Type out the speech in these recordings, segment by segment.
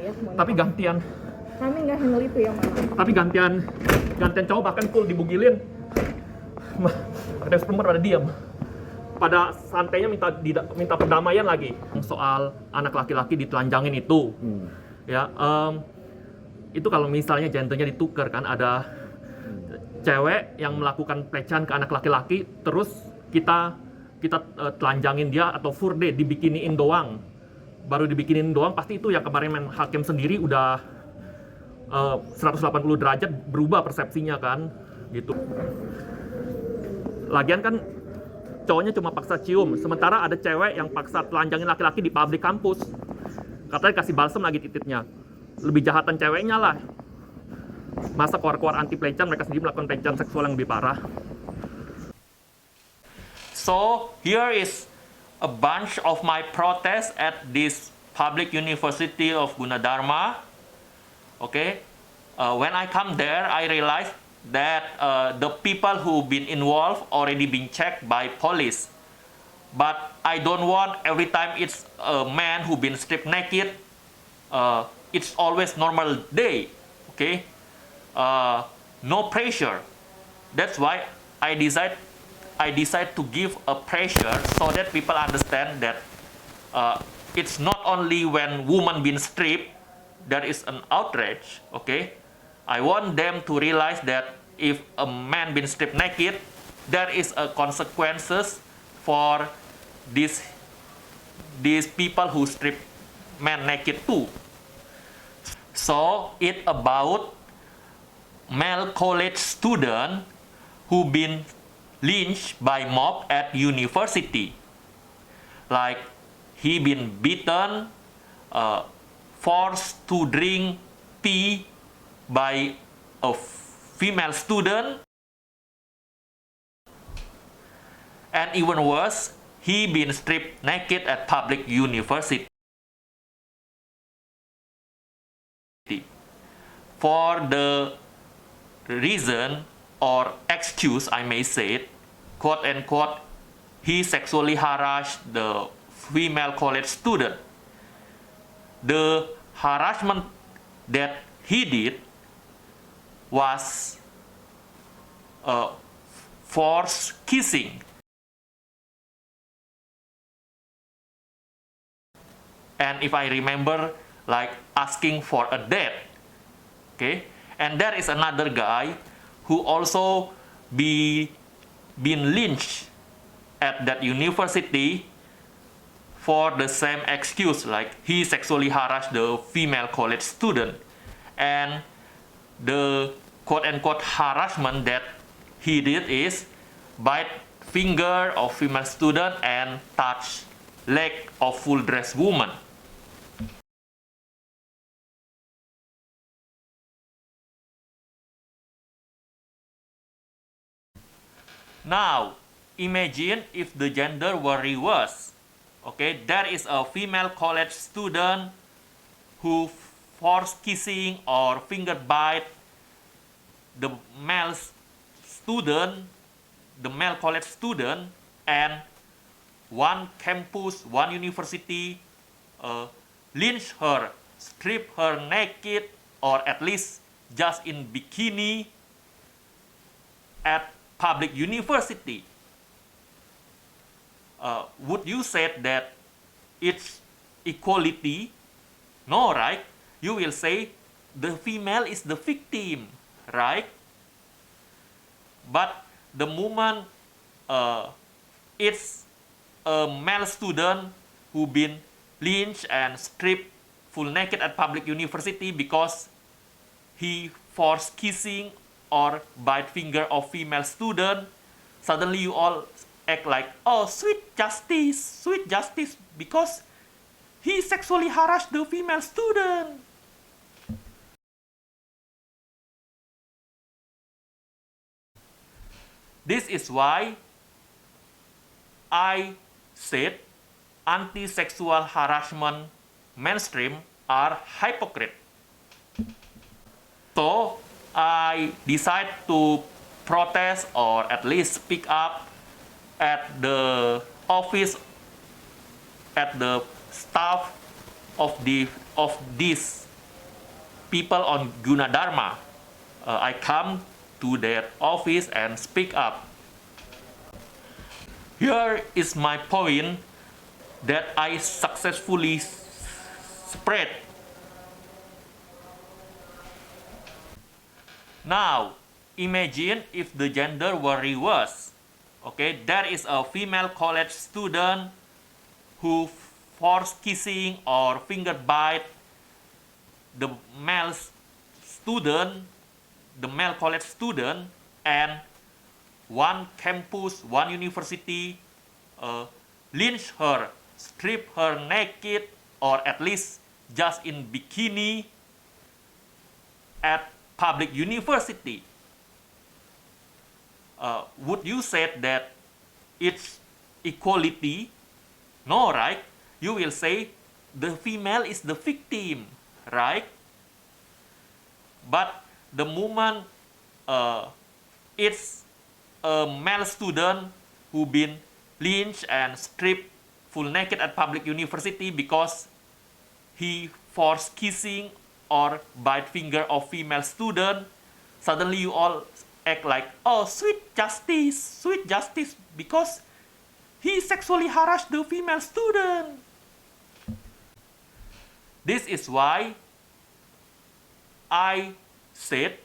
ya semuanya. Tapi gantian. Kami nggak handle itu ya, Mas. Tapi gantian cowok bahkan full dibugilin. Ada perempuan pada diam. Pada santainya minta perdamaian lagi soal anak laki-laki ditelanjangin itu. Ya, itu kalau misalnya gendernya ditukar kan, ada cewek yang melakukan pelecehan ke anak laki-laki, terus kita telanjangin dia atau furde dibikiniin doang. Baru dibikinin doang, pasti itu ya kemarin hakim sendiri udah 180 derajat berubah persepsinya kan, gitu. Lagian kan cowoknya cuma paksa cium, sementara ada cewek yang paksa telanjangin laki-laki di publik kampus. Katanya kasih balsem lagi titiknya. Lebih jahatan ceweknya lah. Masa keluar-keluar anti pelecehan, mereka sendiri melakukan pelecehan seksual yang lebih parah. So here is a bunch of my protests at this public university of Gunadarma. Okay, when I come there, I realized that the people who've been involved already been checked by police. But I don't want every time it's a man who been stripped naked, it's always normal day, okay? No pressure. That's why I decide to give a pressure so that people understand that it's not only when woman been stripped that is an outrage, okay? I want them to realize that if a man been stripped naked, there is a consequences for these people who strip men naked too. So it about male college student who been lynched by mob at university. Like he been beaten, forced to drink tea by a female student, and even worse, he been stripped naked at public university. For the reason or excuse, I may say it, quote unquote, he sexually harassed the female college student. The harassment that he did was forced kissing. And if I remember, like asking for a date. Okay? And there is another guy who also been lynched at that university for the same excuse, like he sexually harassed the female college student. And the quote-unquote harassment that he did is bite finger of female student and touch leg of full dress woman. Now, imagine if the gender were reversed. Okay, there is a female college student who force kissing or finger bite the male student, the male college student, and one campus, one university lynch her, strip her naked, or at least just in bikini at public university. Would you say that it's equality? No, right? You will say the female is the victim, right? But the moment it's a male student who been lynched and stripped full naked at public university because he forced kissing or bite finger of female student, suddenly you all act like, oh, sweet justice, because he sexually harassed the female student. This is why I said anti-sexual harassment mainstream are hypocrite. So I decide to protest or at least speak up at the office, at the staff of this people on Gunadarma. I come to their office and speak up. Here is my point that I successfully spread. Now, imagine if the gender were reversed. Okay, there is a female college student who force kissing or finger bite the male student, the male college student, and one campus, one university lynch her, strip her naked, or at least just in bikini at public university. Would you say that it's equality? No, right? You will say the female is the victim, right? But the moment it's a male student who been lynched and stripped full naked at public university because he forced kissing or bite finger of female student, suddenly you all act like, oh, sweet justice, because he sexually harassed the female student. This is why I said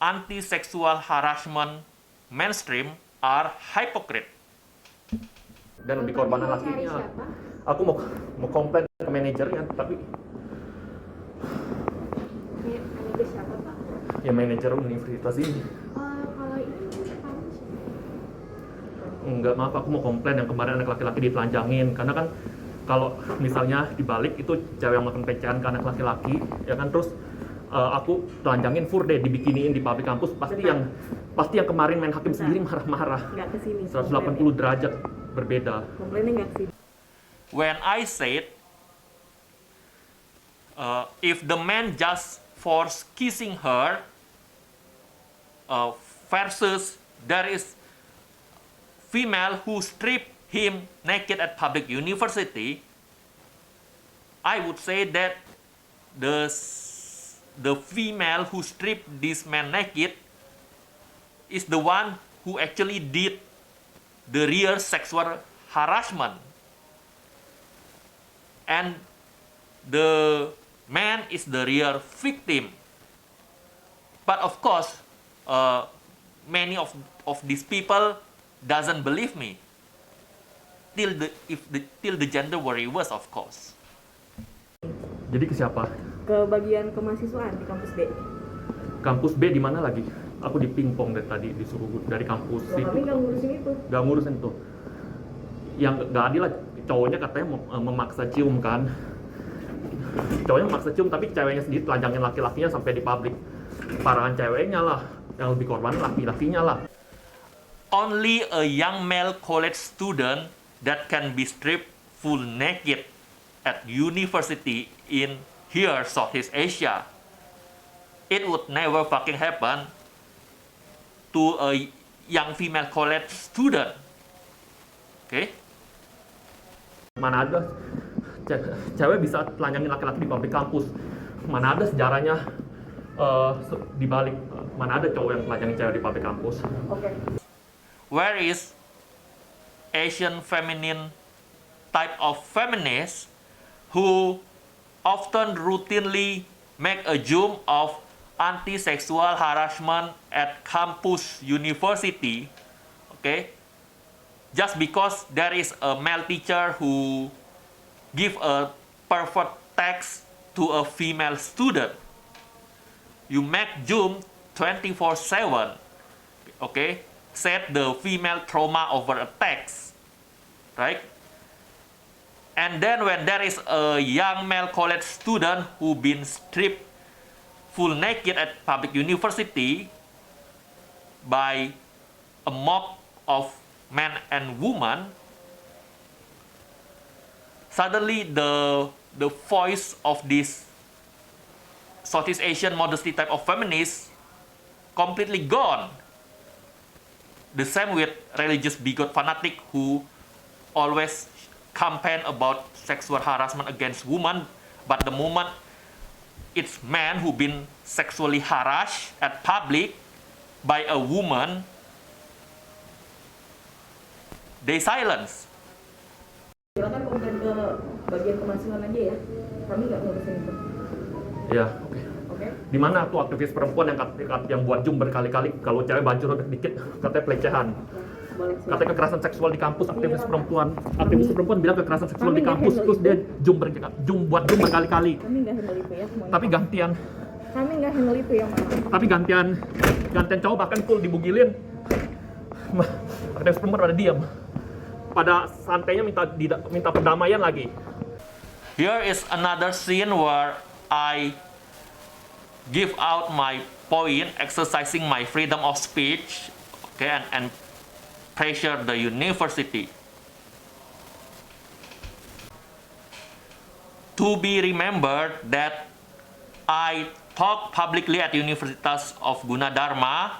anti-sexual harassment mainstream are hypocrite. Dan lebih korbanan lakinya. Aku mau komplain ke manajernya, tapi Manajer siapa, Pak? ya manajer universitas ini. Kalau ini kamu siapa? Enggak, maaf, aku mau komplain yang kemarin anak laki-laki ditelanjangin. Karena kan kalau misalnya dibalik itu cewek yang melakukan pelecehan ke anak laki-laki, ya kan, terus aku telanjangin fur deh, dibikiniin di publik kampus, pasti yang kemarin main hakim sendiri marah-marah. Nggak kesini. 180 derajat berbeda. Komplainnya nggak kesini. When I said if the man just force kissing her versus there is female who strip him naked at public university, I would say that the female who stripped this man naked is the one who actually did the real sexual harassment, and the man is the real victim. But of course, many of these people doesn't believe me till the gender were reversed, of course. Jadi ke siapa? Ke bagian kemahasiswaan di kampus B. Kampus B di mana lagi? Aku di pingpong dari tadi, disuruh dari kampus Loh, itu. kami nggak ngurusin itu. Gak ngurusin tuh. Yang gak adil lah, cowoknya katanya memaksa cium kan. Cowoknya memaksa cium, tapi ceweknya sendiri telanjangin laki-lakinya sampai di publik. Parahan ceweknya lah, yang lebih korban laki-lakinya lah. Only a young male college student that can be stripped full naked at university in here, Southeast Asia. It would never fucking happen to a young female college student. Okay? Mana ada cewek bisa telanjangin laki-laki di publik kampus. Mana ada sejarahnya dibalik. Mana ada cowok yang telanjangin cewek di publik kampus. Oke. Where is Asian feminine type of feminists who often routinely make a zoom of anti-sexual harassment at campus university, okay? Just because there is a male teacher who give a pervert text to a female student. You make zoom 24/7, okay? Set the female trauma over a text, right? And then when there is a young male college student who been stripped full naked at public university by a mob of men and women, suddenly the voice of this Southeast Asian modesty type of feminist completely gone. The same with religious bigot fanatic who always campaign about sexual harassment against women, but the moment it's men who been sexually harassed at public by a woman, they silence. Silakan komplain ke bagian kemahasiswaan aja ya. Kami nggak ngurusin itu. Ya, oke. Oke? Di mana tuh aktivis perempuan yang buat Zoom berkali-kali kalau cewek baju dikit katanya pelecehan. Boleh. Katanya kekerasan seksual di kampus, aktivis perempuan bilang kekerasan seksual di kampus, terus dia buat Zoom berkali-kali. Kami nggak handle itu ya semuanya. Tapi gantian Ya maaf. gantian cowok bahkan full dibugilin. Aktivis perempuan pada diam. Pada santainya minta perdamaian lagi. Here is another scene where I give out my point, exercising my freedom of speech, okay, and pressure the university. To be remembered that I talk publicly at Universitas of Gunadarma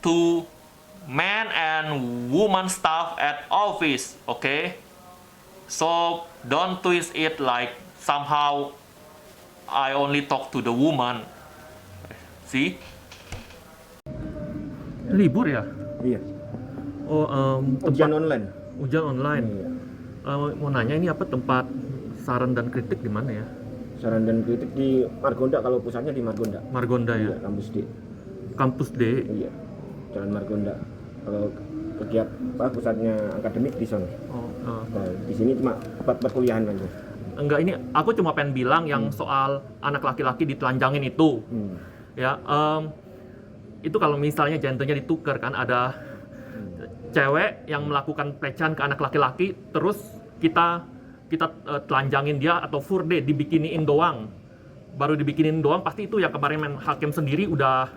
to men and women staff at office, okay? So don't twist it like somehow I only talk to the woman. See? Libur ya? Iya. Oh, Ujian online. ujian online. Iya. Mau nanya ini apa tempat saran dan kritik di mana ya? Saran dan kritik di Margonda, kalau pusatnya di Margonda. Margonda ya? Iya, kampus D. Kampus D. Iya. Jalan Margonda. Kalau kegiatan pusatnya akademik di sana. Oh, Nah, di sini cuma tempat perkuliahan aja. enggak, ini aku cuma pengen bilang yang soal anak laki-laki ditelanjangin itu. Ya, itu kalau misalnya gendernya ditukar kan, ada cewek yang melakukan pelecehan ke anak laki-laki, terus kita telanjangin dia atau furde dibikiniin doang, baru dibikinin doang, pasti itu yang kemarin hakim sendiri udah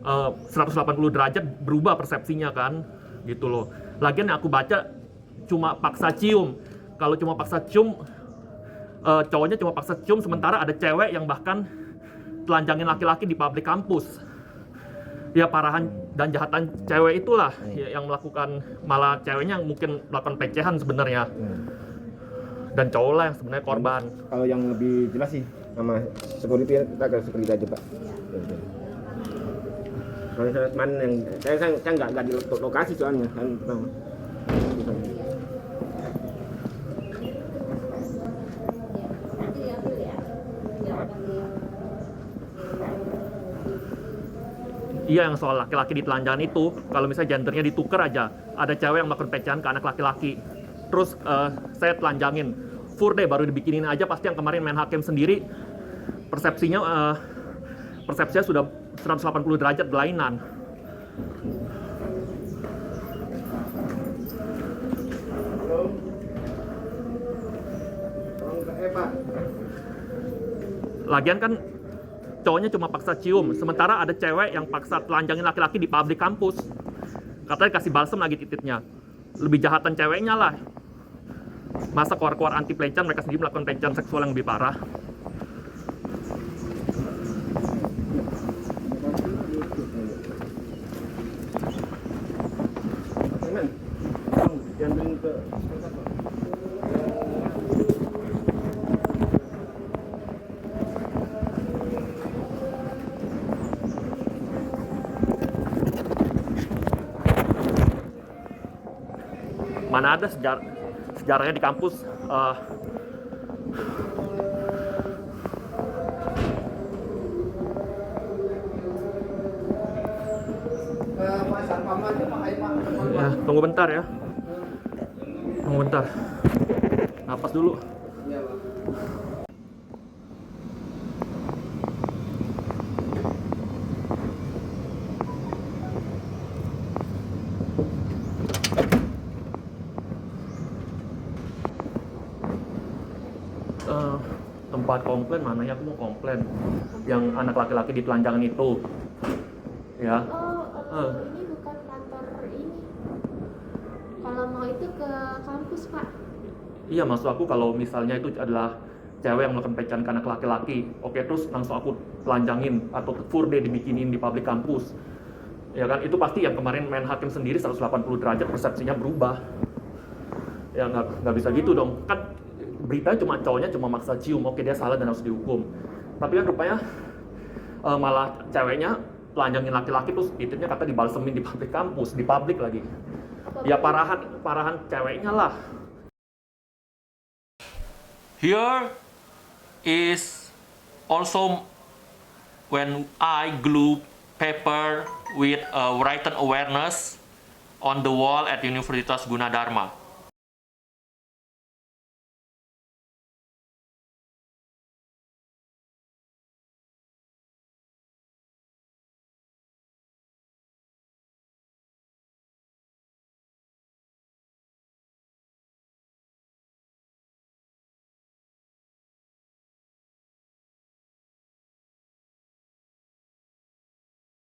180 derajat berubah persepsinya kan, gitu loh. Lagian yang aku baca cuma paksa cium. Kalau cuma paksa cium, cowoknya cuma paksa cium, sementara ada cewek yang bahkan telanjangin laki-laki di publik kampus. Ya, parahan dan jahatan cewek itulah yang melakukan, malah ceweknya yang mungkin melakukan pelecehan sebenarnya. Dan cowok lah yang sebenarnya korban. Kalau yang lebih jelas sih sama security, kita ke security aja, Pak. Kalau teman yang saya nggak di lokasi soalnya kan. Iya, yang soal laki-laki ditelanjangin itu, kalau misalnya gendernya ditukar aja, ada cewek yang melakukan pelecehan ke anak laki-laki, terus saya telanjangin, furde baru dibikinin aja, pasti yang kemarin main hakim sendiri persepsinya sudah 180 derajat berlainan. Lagian kan cowoknya cuma paksa cium, sementara ada cewek yang paksa telanjangin laki-laki di publik kampus. Katanya kasih balsem lagi titiknya. Lebih jahatan ceweknya lah. Masa keluar-keluar anti pelecehan, mereka sendiri melakukan pelecehan seksual yang lebih parah. Mana ada sejarahnya di kampus ya, tunggu bentar ya. Tunggu bentar. Napas dulu. Tempat komplain mananya, aku mau komplain yang anak laki-laki ditelanjangin itu ya. Ini bukan kantor ini. Kalau mau itu ke kampus, Pak. Iya, maksud aku kalau misalnya itu adalah cewek yang melakukan pelecehan ke anak laki-laki, oke, terus langsung aku telanjangin atau furde dibikinin di publik kampus, ya kan, itu pasti yang kemarin main hakim sendiri 180 derajat persepsinya berubah. Ya nggak bisa gitu dong, kan berita cuma cowoknya cuma maksa cium, oke dia salah dan harus dihukum. Tapi kan rupanya malah ceweknya telanjangin laki-laki terus titipnya kata dibalsemin di publik kampus, di publik lagi. Ya parahan ceweknya lah. Here is also when I glue paper with written awareness on the wall at Universitas Gunadarma.